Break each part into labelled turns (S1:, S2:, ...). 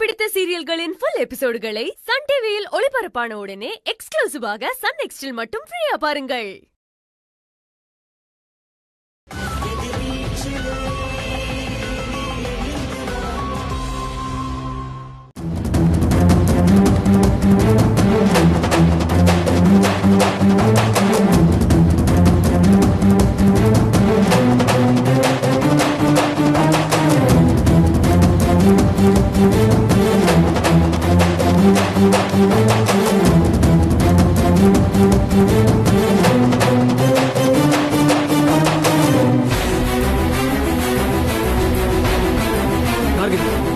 S1: பிடித்த சீரியல்களின் full எபிசோடுகளை Sun டிவியில் ஒளிபரப்பான உடனே எக்ஸ்க்ளூசிவாக சன் நெக்ஸ்டில் மட்டும் ஃப்ரீயா பாருங்கள்.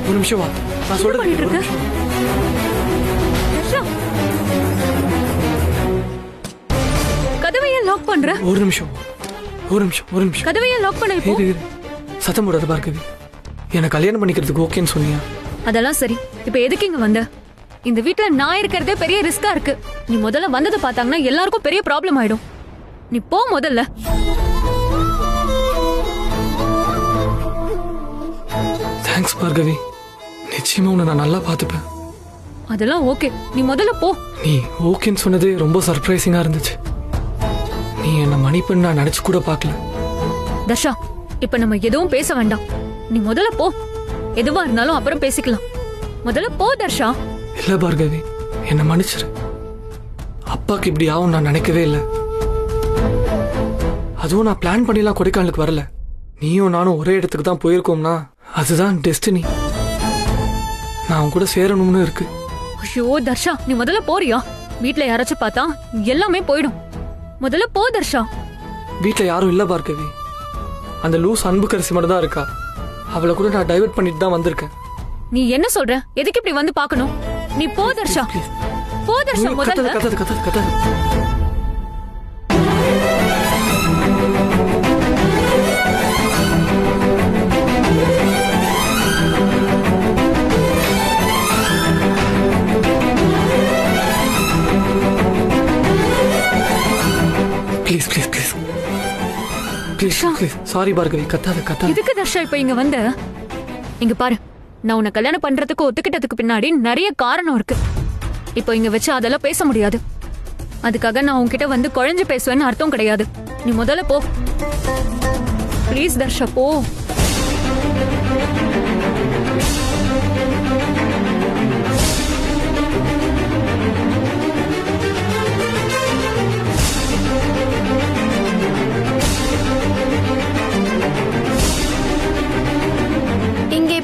S2: ஒரு நிமிஷம் வா, நான் சொல்றது.
S1: கதவையை லாக் பண்ற.
S2: ஒரு நிமிஷம்
S1: கதவையை லாக் பண்ண. இப்போ
S2: சத்தம் போடாத பார்கவி. என்ன கல்யாணம் பண்ணிக்கிறதுக்கு ஓகேன்னு சொன்னியா?
S1: அதெல்லாம் சரி. இப்ப எதுக்கு இங்க வந்த? இந்த வீட்டுல நான் இருக்கிறதே பெரிய ரிஸ்கா இருக்கு. நீ முதல்ல வந்ததை பார்த்தாங்கன்னா எல்லாருக்கும் பெரிய ப்ராப்ளம் ஆயிடும். நீ போ முதல்ல.
S2: தேங்க்ஸ் பார்கவி. நிச்சயமா உன்னை நான் நல்லா பார்த்துப்பேன்.
S1: அதெல்லாம் ஓகே, நீ முதல்ல போ.
S2: நீ ஓகேன்னு சொன்னதே ரொம்ப சர்ப்ரைசிங்கா இருந்துச்சு. நீ என்ன மன்னிப்புன்னு நான் நினைச்சு கூட பார்க்கல.
S1: தர்ஷா, இப்ப நம்ம எதுவும் பேச வேண்டாம். நீ முதல்ல போ. எதுவா இருந்தாலும் அப்புறம் பேசிக்கலாம். முதல்ல போ தர்ஷா.
S2: இல்ல பார்கவி, என்ன மன்னிச்சிரு. அப்பாக்கு இப்படி ஆகும் நான் நினைக்கவே இல்லை. அதுவும் நான் பிளான் பண்ணிலாம் கொடைக்கானலுக்கு வரல. நீயும் நானும் ஒரே இடத்துக்கு தான் போயிருக்கோம்னா அதுதான் டெஸ்டினி. நான் அவன் கூட சேரணும்னு இருக்கு.
S1: ஐயோ தர்ஷா, நீ முதல்ல போறியா? வீட்ல யாராச்சும் பார்த்தா எல்லாமே போயிடும். முதல்ல போ தர்ஷா.
S2: வீட்டுல யாரும் இல்ல பார்கவி. அந்த லூஸ் அன்புக்கரசி மட்டும் தான் இருக்கா. அவளை கூட நான் டைவர்ட் பண்ணிட்டு தான் வந்திருக்கேன்.
S1: நீ என்ன சொல்ற? எதுக்கு இப்படி வந்து பார்க்கணும்? நீ போ தர்ஷா. போ தர்ஷா முதல்ல.
S2: கத்தாத. ப்ளீஸ் சாரி பார்கவி, கத்தாத.
S1: இதுக்கு தர்ஷா இப்ப இங்க வந்த? இங்க பாரு, நான் உன்னை கல்யாணம் பண்றதுக்கு ஒத்துக்கிட்டதுக்கு பின்னாடி நிறைய காரணம் இருக்கு. இப்போ இங்க வச்சு அதெல்லாம் பேச முடியாது. அதுக்காக நான் உன்கிட்ட வந்து குழஞ்சு பேசுவேன்னு அர்த்தம் கிடையாது. நீ முதல்ல போ ப்ளீஸ் தர்ஷா, போ.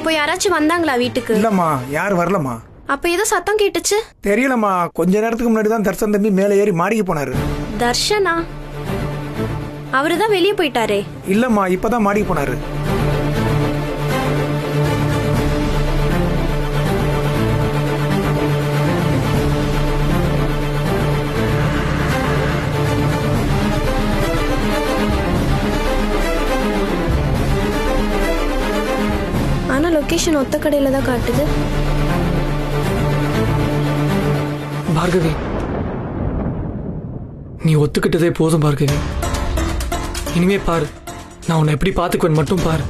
S3: இப்போ யாராச்சும் வந்தாங்களா வீட்டுக்கு?
S4: இல்லம்மா, யாரும் வரலம்மா.
S3: அப்ப ஏதோ சத்தம் கேட்டுச்சு.
S4: தெரியலம்மா, கொஞ்ச நேரத்துக்கு முன்னாடி தான் தர்ஷன் தம்பி மேலே ஏறி மாடிக்கு போனாரு.
S3: தர்ஷனா? அவருதான் வெளியே போயிட்டாரே.
S4: இல்லம்மா, இப்பதான் மாடிக்கு போனாரு.
S3: லொகேஷன் ஒத்த கடையில தான் காட்டுது.
S2: பார்கவி, நீ ஒத்துக்கிட்டதே போதும் பார்கவி. இனிமே பாரு, நான் உன்னை எப்படி பார்த்துக்குவேன் மட்டும் பாரு.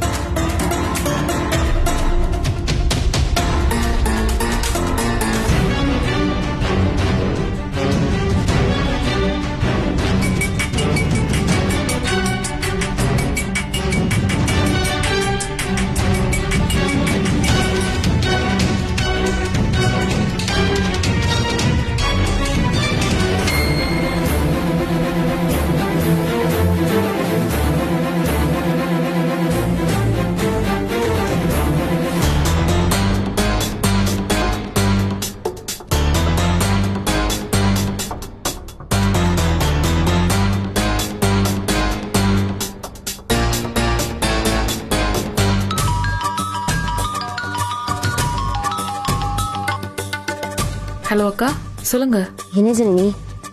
S5: ஹலோ அக்கா, சொல்லுங்க.
S6: என்ன ஜனனி,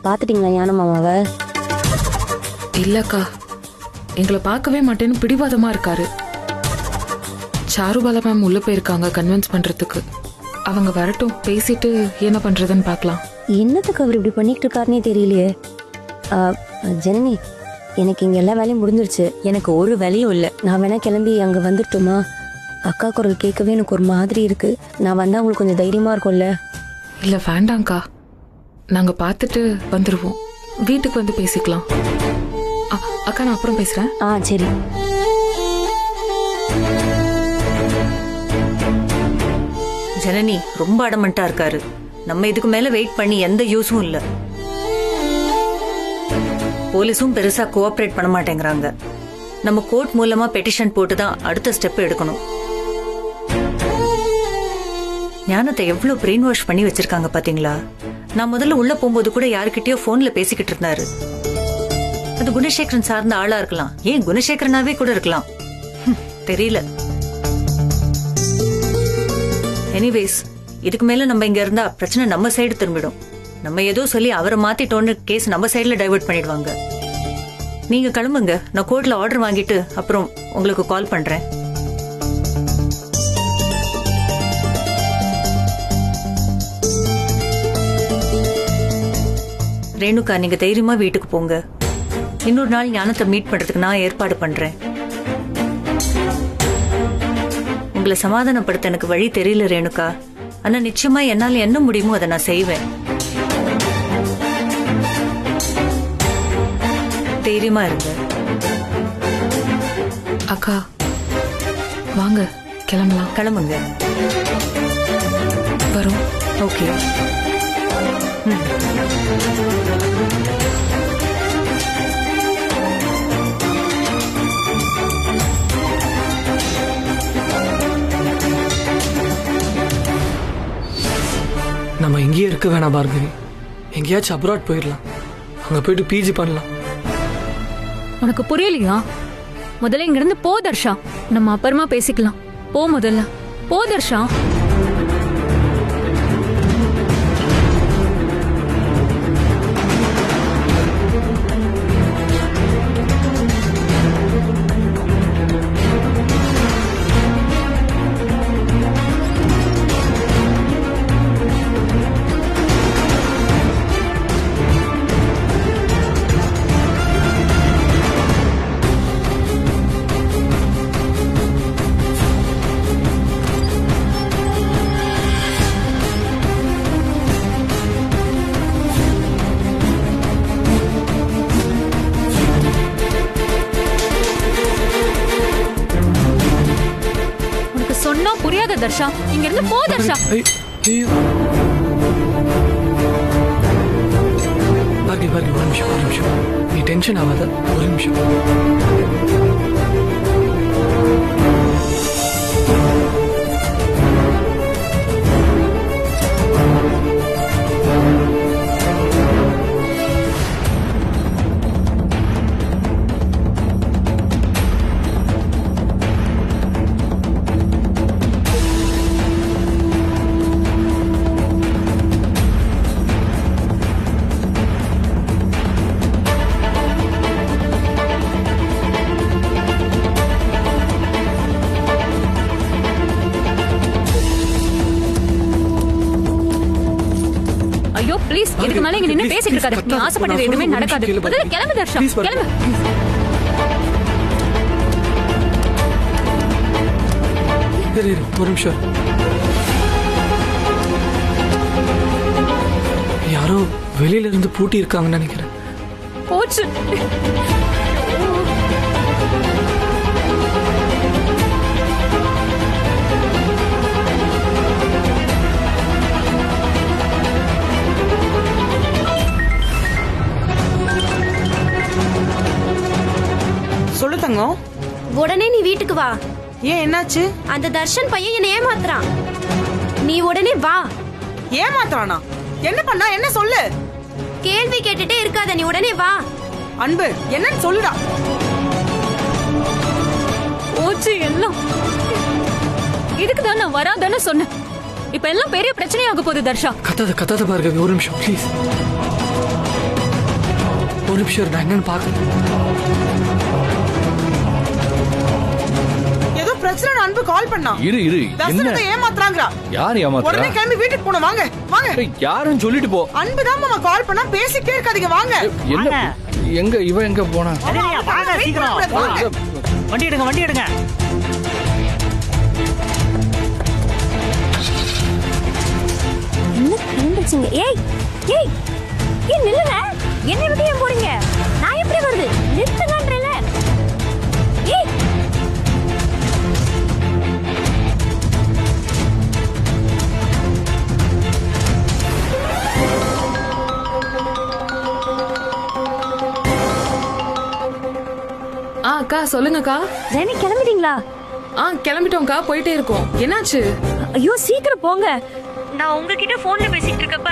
S6: பாத்துட்டீங்களா ஞான மாமாவை?
S5: இல்லக்கா, எங்களை பார்க்கவே மாட்டேன்னு பிடிவாதமா இருக்காரு. சாருபாலா மேம் உள்ள போயிருக்காங்க கன்வின்ஸ் பண்றதுக்கு. அவங்க வரட்டும், பேசிட்டு என்ன பண்றதுன்னு பார்க்கலாம்.
S6: என்னத்துக்கு அவர் இப்படி பண்ணிட்டு இருக்காருன்னே தெரியலையே. ஜனனி, எனக்கு இங்க எல்லா வேலையும் முடிஞ்சிருச்சு. எனக்கு ஒரு வேலையும் இல்லை. நான் வேணா கிளம்பி அங்க வந்துட்டுமா? அக்கா குரல் கேட்கவே எனக்கு ஒரு மாதிரி இருக்கு. நான் வந்தா உங்களுக்கு கொஞ்சம் தைரியமா இருக்கும்ல?
S5: இல்ல வேண்டாம்க்கா, நாங்க பார்த்துட்டு வந்துருவோம். வீட்டுக்கு வந்து பேசிக்கலாம். அக்கா நான் அப்புறம் பேசுறேன்.
S6: சரி.
S7: ஜனனி ரொம்ப அடமண்டா இருக்காரு. நம்ம இதுக்கு மேல வெயிட் பண்ணி எந்த யூஸும் இல்ல. போலீஸும் பெருசா கோஆபரேட் பண்ண மாட்டேங்கிறாங்க. நம்ம கோர்ட் மூலமா பெட்டிஷன் போட்டு தான் அடுத்த ஸ்டெப் எடுக்கணும். ஞானத்தை எவ்வளவு பிரெயின் வாஷ் பண்ணி வச்சிருக்காங்க பாத்தீங்களா? நான் முதல்ல உள்ள போகும்போது கூட யாருக்கிட்டயோ போன்ல பேசிக்கிட்டு இருந்தாரு. அது குணசேகரன் சார்ந்த ஆளா இருக்கலாம், ஏன் குணசேகரனாவே கூட இருக்கலாம், தெரியல. எனிவேஸ், இதுக்கு மேல நம்ம இங்க இருந்தா பிரச்சனை நம்ம சைடு திரும்பிடும். நம்ம ஏதோ சொல்லி அவரை மாத்திட்டோன்னு கேஸ் நம்ம சைடுல டைவர்ட் பண்ணிடுவாங்க. நீங்க கிளம்புங்க, நான் கோர்ட்ல ஆர்டர் வாங்கிட்டு அப்புறம் உங்களுக்கு கால் பண்றேன். ரேணுகா, நீங்க தைரியமா வீட்டுக்கு போங்க. இன்னொரு நாள் ஞானத்தை மீட் பண்றதுக்கு நான் ஏற்பாடு பண்றேன். உங்களை சமாதானப்படுத்த எனக்கு வழி தெரியல ரேணுகா. ஆனா நிச்சயமா என்னால என்ன முடியுமோ அதை நான் செய்வேன். தைரியமா இருங்க.
S5: அக்கா வாங்க கிளம்பலாம்.
S7: கிளம்புங்க.
S5: வரோம்.
S7: ஓகே.
S2: நம்ம இங்கேயே இருக்க வேணாம் பார்கவி, எங்கேயாச்சும் அப்ராட் போயிடலாம். அங்க போயிட்டு பிஜி பண்ணலாம்.
S1: உனக்கு புரியலையா? முதல்ல இங்க இருந்து போ தர்ஷா, நம்ம அப்புறமா பேசிக்கலாம். போ முதல்ல, போ தர்ஷா. சொன்னா புரியாத தர்ஷா, இங்க இருந்து போ தர்ஷா.
S2: பார்கவி, பார்கவி, ஒரு நிமிஷம், ஒரு நிமிஷம். நீ டென்ஷன் ஆகாத, ஒரு நிமிஷம்.
S1: ப்ளீஸ், இதுக்கு மேல இங்க நின்னு பேசிட்டு இருக்காத. நீ ஆசைப்பட்டது எதுவுமே நடக்காது. முதல்ல கிளம்பு தர்ஷா, கிளம்பு.
S2: ஒரு நிமிஷம். யாரோ வெளியில இருந்து பூட்டி இருக்காங்கன்னு நினைக்கிறேன்.
S1: போச்சு.
S8: சொல்லு தங்கம்.
S3: உடனே நீ வீட்டுக்கு வா.
S8: ஏன், என்னாச்சு?
S3: அந்த தர்ஷன் பையன் என்ன ஏமாத்துறான். நீ உடனே வா.
S8: ஏமாத்துறானா? என்ன பண்ணா, என்ன சொல்லு.
S3: கேள்வி கேட்டுட்டே இருக்காத, நீ உடனே வா.
S8: அன்பு, என்னன்னு சொல்லுடா.
S1: போச்சு எல்லாம். இதுக்குதான் நான் வராதான்னு சொன்னேன். இப்ப எல்லாம் பெரிய பிரச்சனையாக போகுது தர்ஷா.
S2: கத்தாத பார்கவி, ஒரு நிமிஷம் ப்ளீஸ். ஒரு நிமிஷம், நான் என்னன்னு பாக்க.
S8: பிரச்சனை, அன்பு கால் பண்ணா.
S9: இரு என்ன
S8: ஏமாத்துறாங்கடா.
S9: யார் ஏமாத்துறா?
S8: உடனே கிளம்பி வீட்டுக்கு போணும். வாங்க வாங்க.
S9: யாரும் சொல்லிட்டு போ.
S8: அன்பு தான் மாமா கால் பண்ணா, பேசிட்டே இருக்காதீங்க. வாங்க.
S9: என்ன, எங்க இவ எங்க போனா?
S10: வாங்க சீக்கிரம். வண்டி எடுங்க.
S6: வந்துருச்சுங்க. ஏய் ஏய் ஏய் நில்லுங்க. என்னை விட்டு ஏன் போறீங்க? நான் எப்படி வருது? நிறுத்துங்கன்றல. ஏய்
S5: அக்கா சொல்லுங்கக்கா.
S6: ஜெனி கிளம்பிட்டீங்களா?
S5: கிளம்பிட்டோம்க்கா, போயிட்டே இருக்கோம். என்னாச்சு?
S6: ஐயோ சீக்கிரம் போங்க. நான் உங்ககிட்ட போன்ல பேசிட்டு இருக்கப்ப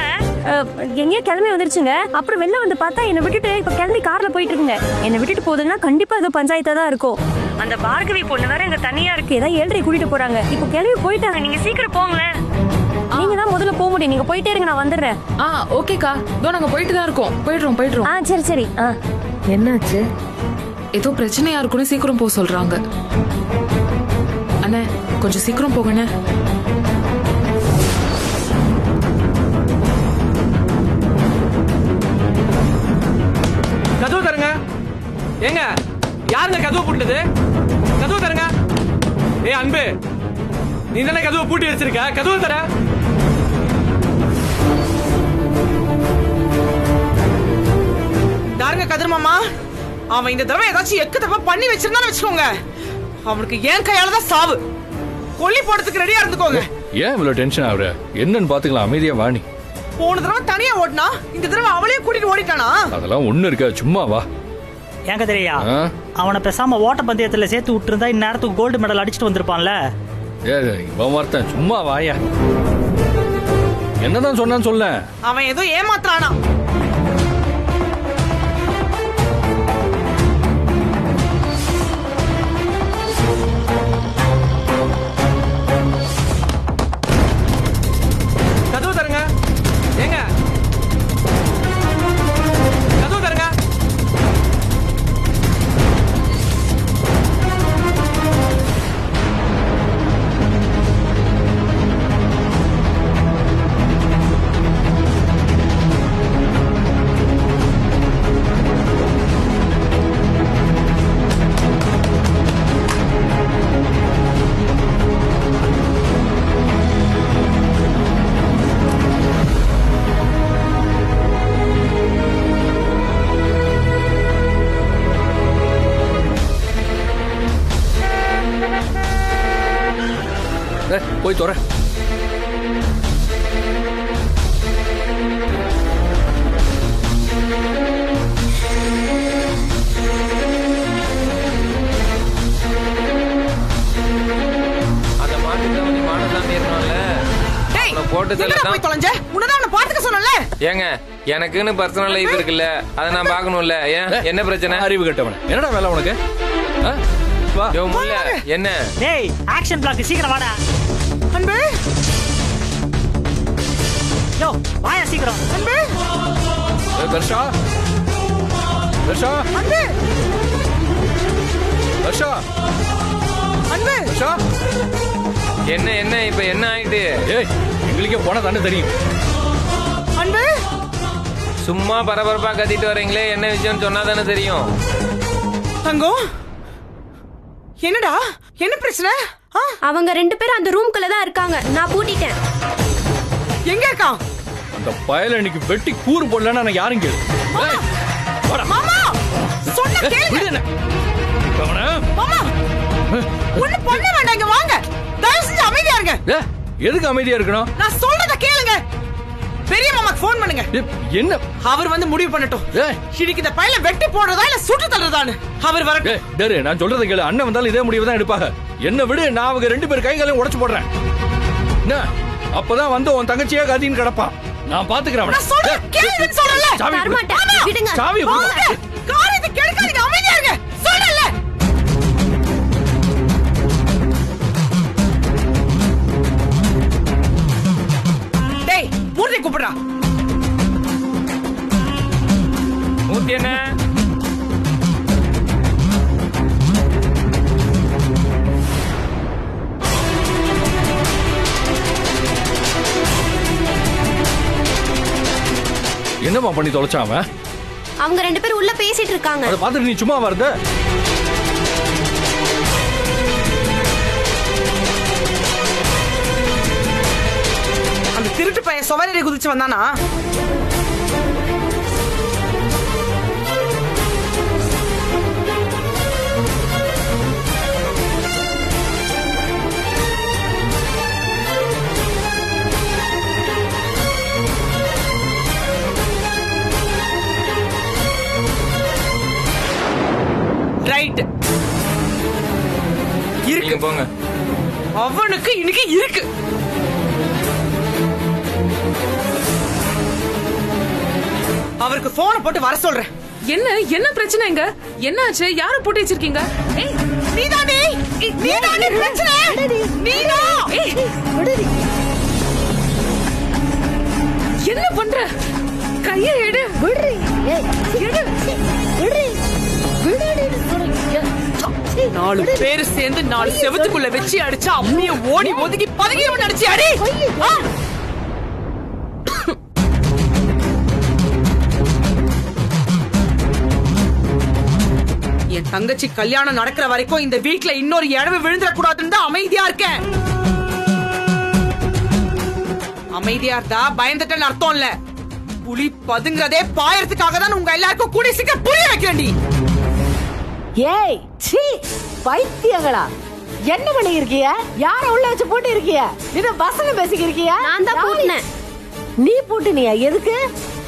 S6: எங்கேயோ கிளம்பி வந்துருச்சுங்க. அப்புறம் வெளில வந்து பார்த்தா என்னை விட்டுட்டு இப்ப கிளம்பி கார்ல போயிட்டு இருக்குங்க. என்னை விட்டுட்டு போகுதுன்னா கண்டிப்பா ஏதோ பஞ்சாயத்தா தான் இருக்கும். அந்த பார்கவி பொண்ணு வேற எங்க தனியா இருக்கு. ஏதாவது 7:30 கூட்டிட்டு போறாங்க. இப்போ கிளம்பி போயிட்டாங்க. நீங்க சீக்கிரம் போங்களேன். நீங்க தான் முதல்ல போக முடியும். நீங்க போயிட்டே இருங்க, நான் வந்துடுறேன்.
S5: ஓகேக்கா, இதோ நாங்க போயிட்டு தான் இருக்கோம். போயிடுறோம்.
S6: சரி சரி. என்னாச்சு?
S5: ஏதோ பிரச்சனையா இருக்குன்னு சீக்கிரம் போக சொல்றாங்க. அண்ணே கொஞ்சம் சீக்கிரம் போகண்ணே.
S2: கதவு தருங்க. ஏங்க யாருங்க கதவு பூட்டுது? கதவு தருங்க. ஏய் அன்பு, நீ தானே கதவை பூட்டி வச்சிருக்க? கதவு தர.
S8: யாருங்க கதிர் மாமா? அவன் இந்த தடவை ஏதாச்சும் எக்கு தப்பா பண்ணி வச்சிருந்தான்னு வச்சுக்கோங்க, அவனுக்கு ஏன் கையால தான் சாவு. கொல்லி போடுறதுக்கு ரெடியா இருந்துக்கோங்க.
S9: ஏன் இவ்வளவு டென்ஷன் ஆகுற? என்னன்னு பாத்துக்கலாம், அமைதியா வாணி.
S8: போன தடவை தனியா ஓடினா, இந்த தடவை அவளையும் கூட்டிட்டு ஓடிட்டானா?
S9: அதெல்லாம் ஒண்ணு இருக்கா, சும்மா வா.
S10: ஏங்க தெரியா, அவனை பேசாம ஓட்ட பந்தயத்துல சேர்த்து விட்டுருந்தா இந்நேரத்துக்கு கோல்டு மெடல் அடிச்சுட்டு வந்திருப்பான்ல.
S9: இவன் வார்த்தேன், சும்மா வாயா. என்னதான் சொன்னான்னு சொல்ல.
S8: அவன் ஏதோ ஏமாத்துறானா.
S2: கதவு தருங்க. ஏங்க கதவு தருங்க.
S9: போய் தோற.
S11: அத மாட்டுக்கு நீ மானசாமி இருக்கணும்ல. போட்டு
S8: போய் தொலைஞ்ச. உன்னதான் அவனை பாத்துக்க சொன்னல.
S11: ஏங்க எனக்குன்னு பர்சனல் லைஃப் இருக்குல்ல, அத நான் பார்க்கணும்ல. ஏன் என்ன பிரச்சனை?
S9: அறிவு கட்டவன. என்னடா வேலை உனக்கு? வா.
S11: யோ முல்ல என்ன?
S10: டேய் ஆக்ஷன் பிளாக் சீக்கிரம் வாடா.
S8: அன்பு.
S10: யோ வாயா சீக்கிரம்.
S8: அன்பு.
S9: தர்ஷா. தர்ஷா.
S8: அன்பு.
S9: தர்ஷா.
S8: அன்பு.
S9: தர்ஷா.
S11: என்ன என்ன இப்ப என்ன ஆயிட்டு?
S9: ஏய் எங்களுக்கே போனா தானே தெரியும்.
S8: அன்பு.
S11: சும்மா பரபரப்பா கத்திட்டு வரீங்களே, என்ன விஷயம் சொன்னா தானே தெரியும்.
S8: தங்கம் என்னடா, என்ன பிரச்சனை?
S3: அவங்க 2 பேரும் அந்த ரூம்குள்ள தான் இருக்காங்க. நான் பூட்டிட்டேன்.
S8: எங்க இருக்கான்?
S9: அந்த பயல இன்னைக்கு வெட்டி கூறு போடலன்னா நான் யாரும் கேளு.
S8: மாமா சொன்ன கேளுங்க. மாமா ஒண்ணு பண்ண வேண்டாம், இங்க வாங்க. தயவு செஞ்சு அமைதியா இருங்க.
S9: எதுக்கு அமைதியா இருக்கணும்?
S8: நான் சொல்றத கேளுங்க. பெரிய மாமாக்கு ஃபோன் பண்ணுங்க.
S9: என்ன?
S8: அவர் வந்து முடிவு பண்ணட்டும். இன்னைக்கு இந்த பையல வெட்டி போடுறதா இல்ல சுட்டு தள்ளுறதான்னு. அவர் வரட்டும்.
S9: டேய் நான் சொல்றத கேளு. அண்ணன் வந்தாலும் இதே முடிவு தான் எடுப்பாங்க. என்ன விடு, நான் அவங்க 2 பேர் கைகளையும் உடைச்சு போடுறேன். என்ன அப்பதான் வந்து உன் தங்கச்சியா கதின்னு கிடப்பான். நான் பாத்துக்கிறேன்.
S8: நான் சொல்றத கேளுன்னு சொல்லல.
S3: தர மாட்டேன். விடுங்க.
S9: சாவி
S8: காரியத்தை கெடுக்காதீங்க, அமைதியா இருங்க. சொல்லல. டேய் மூர்த்தி கூப்பிடுறா.
S11: மூர்த்தி என்ன?
S9: என்னமா பண்ணி தொலைச்சான் அவன்?
S3: அவங்க 2 பேரும் உள்ள பேசிட்டு இருக்காங்க.
S9: அத பாத்துட்டு நீ சும்மா வருத?
S8: அந்த திருட்டு பையன் சுவரேறி குதிச்சு வந்தானா? ரைட். இருக்கு
S11: போங்க.
S8: அவனுக்கு இன்னைக்கு இருக்கு. அவருக்கு போனை போட்டு வர சொல்றேன்.
S5: என்ன பிரச்சனைங்க? என்னாச்சு? யாரை போட்டு வச்சிருக்கீங்க?
S8: நீதானே பிரச்சனை.
S5: என்ன பண்ற? கையை எடு.
S8: நாலு பேரு சேர்ந்து 4 செவத்துக்குள்ள வச்சு அடிச்சா அம்மிய ஓடி ஒதுக்கி பதுங்கியவன் அடிச்சு அடி. என் தங்கச்சி கல்யாணம் நடக்கிற வரைக்கும் இந்த வீட்டுல இன்னொரு இழவு விழுந்துடக்கூடாதுன்னு தான் அமைதியா இருக்கேன். அமைதியா இருந்தா பயந்துட்டேன்னு அர்த்தம் இல்ல. புலி பதுங்கிறதே பாயறதுக்காக தான் உங்க எல்லாருக்கும் கூடி சீக்கிரம் புரிய வைக்க வேண்டி.
S12: ஏய் சீ பைத்தியங்களா, என்ன பண்ணி இருக்கிய? யார உள்ள வச்சு போட்டு இருக்கிய? இது பசங்க பேசிக்கிறிய?
S3: நான் தான் பூட்டினேன்.
S12: நீ பூட்டினியா? எதுக்கு?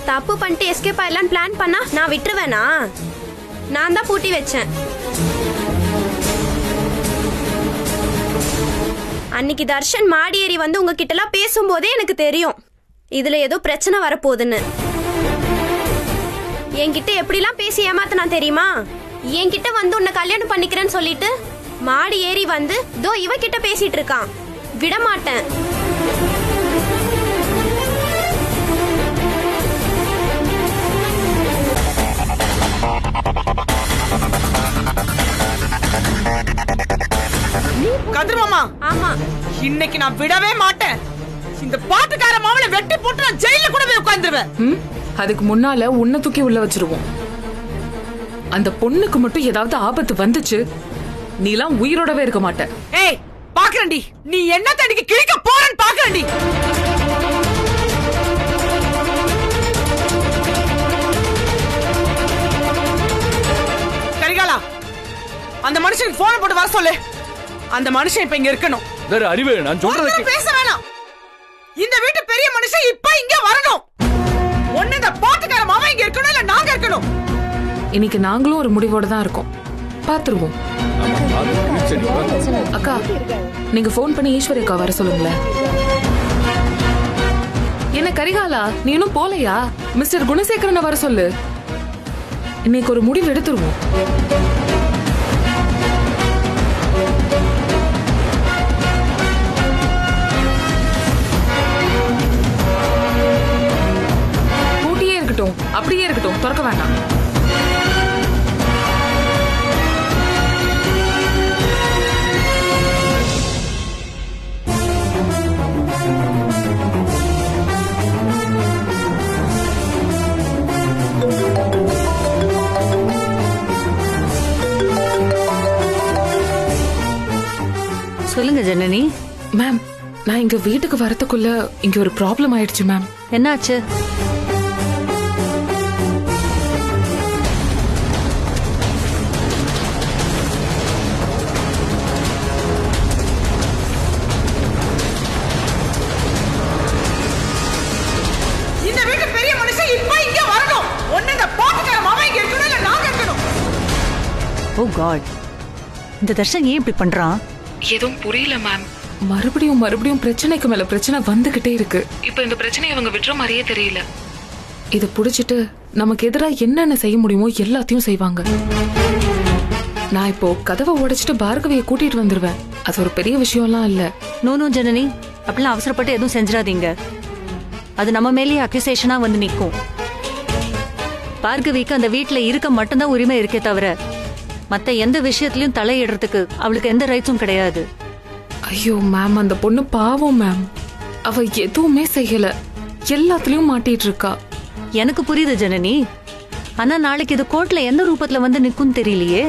S3: தப்பு பண்ணிட்டு எஸ்கேப் ஆயிடலான்னு பிளான் பண்ணா நான் விட்டுருவேனா? நான் தான் பூட்டி வச்சேன். அன்னைக்கு தர்ஷன் மாடி ஏறி வந்து உங்ககிட்ட எல்லாம் பேசும்போதே எனக்கு தெரியும் இதுல ஏதோ பிரச்சனை வரப்போகுதுன்னு. என்கிட்ட எப்படிலாம் பேசி ஏமாத்தினா தெரியுமா? என்கிட்ட வந்து உன்னை கல்யாணம் பண்ணிக்கிறேன்னு சொல்லிட்டு மாடி ஏறி வந்து தோ இவகிட்ட பேசிட்டு இருக்கான். விட மாட்டேன்.
S8: கதிர் மாமா,
S3: ஆமா
S8: இன்னைக்கு நான் விடவே மாட்டேன். இந்த பாட்டுக்கார மாமலை வெட்டி போட்டு நான் ஜெயில கூட போய் உட்கார்ந்துருவேன்.
S5: அதுக்கு முன்னால உன்னை தூக்கி உள்ள வச்சிருவோம். அந்த பொண்ணுக்கு மட்டும் ஏதாவது ஆபத்து வந்துச்சு, நீலாம் உயிரோடவே இருக்க மாட்ட.
S8: ஏய் பாக்குறேன்டி, நீ என்ன தடிக்கு கிழிக்க போறன்னு பாக்குறேன்டி. கரிகாலா, அந்த மனுஷனுக்கு போன் போட்டு வர சொல்லு. அந்த மனுஷன் இப்ப இங்க இருக்கணும்.
S9: வேற அறிவு நான் சொல்றதுக்கு
S8: பேச வேணாம். இந்த வீட்டு பெரிய மனுஷன் இப்ப இங்க வரணும். ஒண்ணு இந்த பாட்டுக்கார மாமா இங்க இருக்கணும், இல்ல நாங்க இருக்கணும்.
S5: இன்னைக்கு நாங்களும் ஒரு முடிவோட தான் இருக்கோம். பாத்துருவோம். அக்கா, நீங்க போன் பண்ணி ஈஸ்வரி அக்கா வர சொல்லுங்களேன். என்ன கரிகாலா, நீ இன்னும் போலையா? மிஸ்டர் குணசேகரனை வர சொல்லு. இன்னைக்கு ஒரு முடிவு எடுத்துருவோம். பூட்டியே இருக்கட்டும், அப்படியே இருக்கட்டும், திறக்க வேண்டாம்.
S7: சொல்லுங்க ஜனனி.
S5: மேம், நான் இங்க வீட்டுக்கு வரதுக்குள்ள இங்க ஒரு ப்ராப்ளம் ஆயிடுச்சு மேம்.
S7: என்னாச்சு?
S8: இந்த வீட்டு பெரிய மனுஷன் இப்ப இங்க வரணும். ஒண்ணு இந்த பாட்டுக்கார மாமா இங்க இருக்கணும், இல்ல நாங்க இருக்கணும்.
S7: ஓ காட், இந்த தர்ஷன் ஏன் இப்படி பண்றான்?
S5: எதுவும் புரியல மேம். மறுபடியும் பிரச்சனைக்கு மேல பிரச்சனை வந்துகிட்டே இருக்கு. இப்ப இந்த பிரச்சனையை அவங்க விட்டுற மாதிரியே தெரியல. இத புடிச்சிட்டு நமக்கு எதிரா என்னென்ன செய்ய முடியுமோ எல்லாத்தையும் செய்வாங்க. நான் இப்போ கதவை உடைச்சிட்டு பார்கவியை கூட்டிட்டு வந்துருவேன். அது ஒரு பெரிய விஷயம்லாம் இல்ல.
S7: நோ ஜனனி, அப்படிலாம் அவசரப்பட்டு எதுவும் செஞ்சிடாதீங்க. அது நம்ம மேலேயே அக்யூசேஷனா வந்து நிற்கும். பார்கவிக்கு அந்த வீட்டுல இருக்க மட்டும்தான் உரிமை இருக்கே தவிர மத்த எந்த விஷயத்திலயும் தலையிடுறதுக்கு அவளுக்கு எந்த ரைட்ஸும் கிடையாது.
S5: ஐயோ மேம், அந்த பொண்ணு பாவம் மேம். அவ எதுவுமே செய்யல, எல்லாத்துலயும் மாட்டிட்டு இருக்கா.
S7: எனக்கு புரியுது ஜனனி, ஆனா நாளைக்கு இது கோர்ட்ல எந்த ரூபத்துல வந்து நிக்கும் தெரியலையே.